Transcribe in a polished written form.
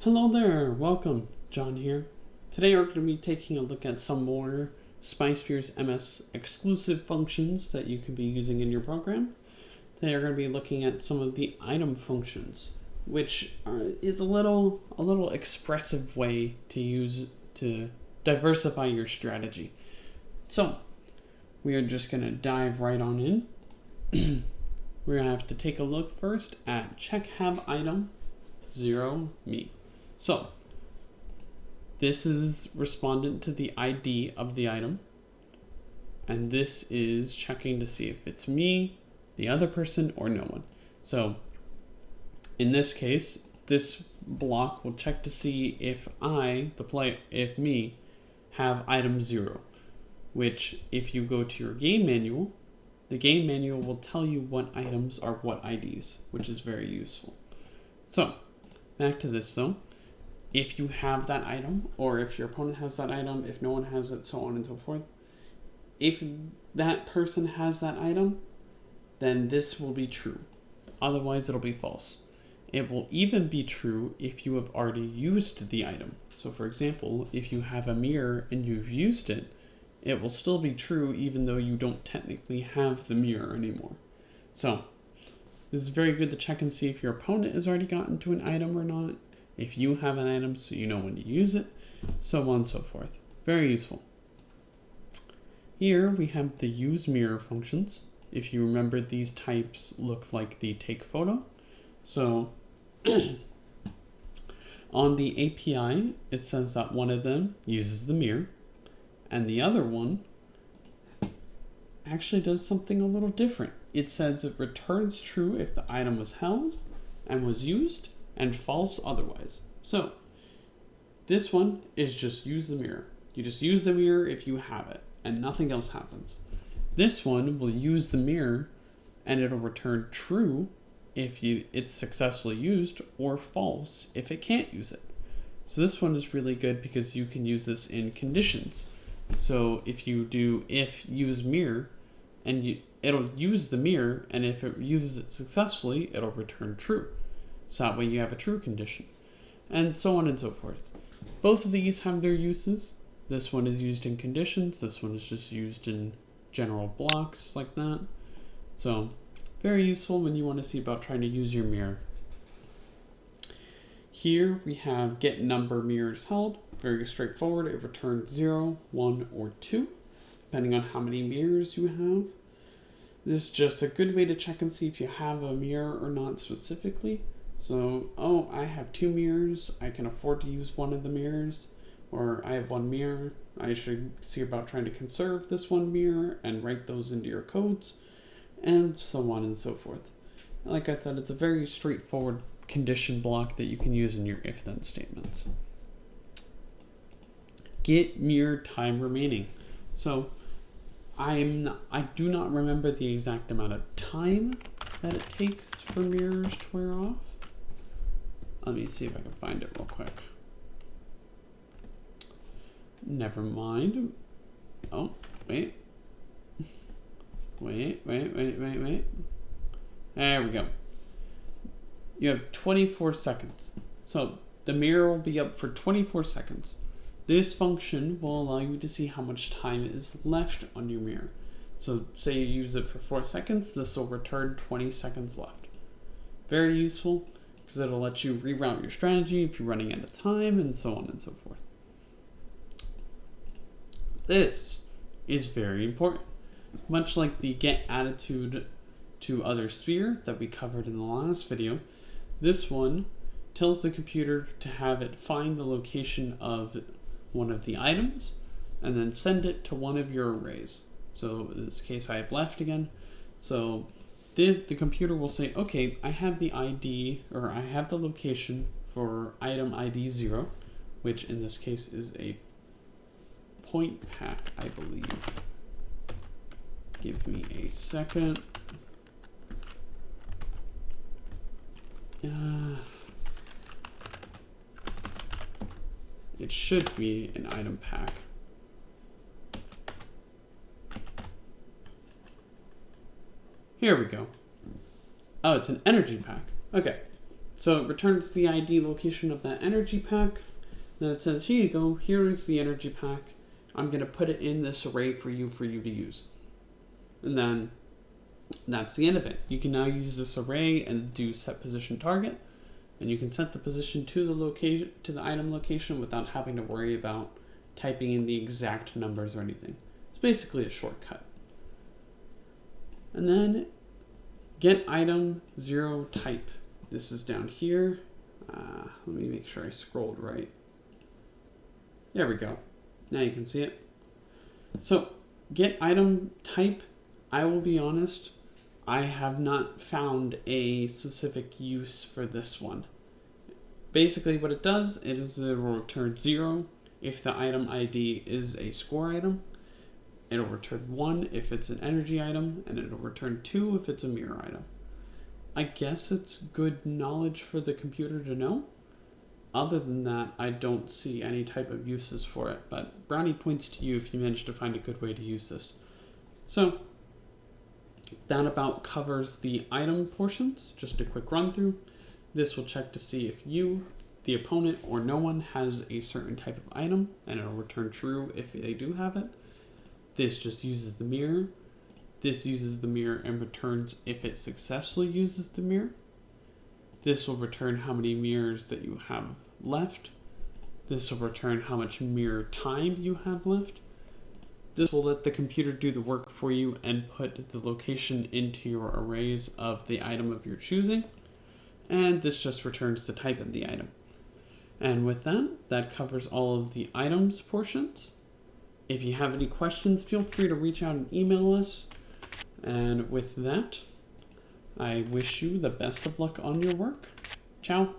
Hello there, welcome, John here. Today we're going to be taking a look at some more SPYSPHERES MS exclusive functions that you can be using in your program. Today we're going to be looking at some of the item functions, which is a little expressive way to use to diversify your strategy. So we are just going to dive right on in. We're going to have to take a look first at check have item 0 me. So this is respondent to the ID of the item, and this is checking to see if it's me, the other person, or no one. So in this case, this block will check to see if if me, have item 0, which if you go to your game manual, the game manual will tell you what items are what IDs, which is very useful. So back to this though. If you have that item, or if your opponent has that item, if no one has it, so on and so forth. If that person has that item, then this will be true. Otherwise, it'll be false. It will even be true if you have already used the item. So for example, if you have a mirror and you've used it, it will still be true even though you don't technically have the mirror anymore. So this is very good to check and see if your opponent has already gotten to an item or not. If you have an item, so you know when to use it, so on and so forth. Very useful. Here we have the use mirror functions. If you remember, these types look like the take photo. So on the API, it says that one of them uses the mirror, and the other one actually does something a little different. It says it returns true if the item was held and was used, and false otherwise. So this one is just use the mirror. You just use the mirror if you have it, and nothing else happens. This one will use the mirror, and it'll return true if it's successfully used, or false if it can't use it. So this one is really good because you can use this in conditions. So if you do if use mirror, and it'll use the mirror, and if it uses it successfully, it'll return true. So that way you have a true condition, and so on and so forth. Both of these have their uses. This one is used in conditions. This one is just used in general blocks like that. So very useful when you want to see about trying to use your mirror. Here we have get number mirrors held. Very straightforward. It returns 0, 1, or 2, depending on how many mirrors you have. This is just a good way to check and see if you have a mirror or not specifically. So, oh, I have 2 mirrors, I can afford to use one of the mirrors, or I have 1 mirror, I should see about trying to conserve this 1 mirror and write those into your codes, and so on and so forth. Like I said, it's a very straightforward condition block that you can use in your if-then statements. Get mirror time remaining. So, I do not remember the exact amount of time that it takes for mirrors to wear off. Let me see if I can find it real quick. Never mind. Oh, wait. Wait. There we go. You have 24 seconds. So the mirror will be up for 24 seconds. This function will allow you to see how much time is left on your mirror. So say you use it for 4 seconds, this will return 20 seconds left. Very useful, because it'll let you reroute your strategy if you're running out of time, and so on and so forth. This is very important. Much like the get attitude to other sphere that we covered in the last video, this one tells the computer to have it find the location of one of the items and then send it to one of your arrays. So in this case I have left again. So the computer will say, okay, I have the ID, or I have the location for item ID 0, which in this case is a point pack, I believe. Give me a second. It should be an item pack. Here we go. Oh, it's an energy pack. Okay. So it returns the ID location of that energy pack. Then it says, here you go, here's the energy pack. I'm going to put it in this array for you to use. And then that's the end of it. You can now use this array and do set position target. And you can set the position to the location, to the item location, without having to worry about typing in the exact numbers or anything. It's basically a shortcut. And then get item 0 type. This is down here. Let me make sure I scrolled right. There we go. Now you can see it. So get item type, I will be honest, I have not found a specific use for this one. Basically what it does, it will return 0 if the item ID is a score item. It'll return 1 if it's an energy item, and it'll return 2 if it's a mirror item. I guess it's good knowledge for the computer to know. Other than that, I don't see any type of uses for it, but brownie points to you if you manage to find a good way to use this. So that about covers the item portions. Just a quick run through. This will check to see if you, the opponent, or no one has a certain type of item, and it'll return true if they do have it. This just uses the mirror. This uses the mirror and returns if it successfully uses the mirror. This will return how many mirrors that you have left. This will return how much mirror time you have left. This will let the computer do the work for you and put the location into your arrays of the item of your choosing. And this just returns the type of the item. And with that, that covers all of the items portions. If you have any questions, feel free to reach out and email us. And with that, I wish you the best of luck on your work. Ciao.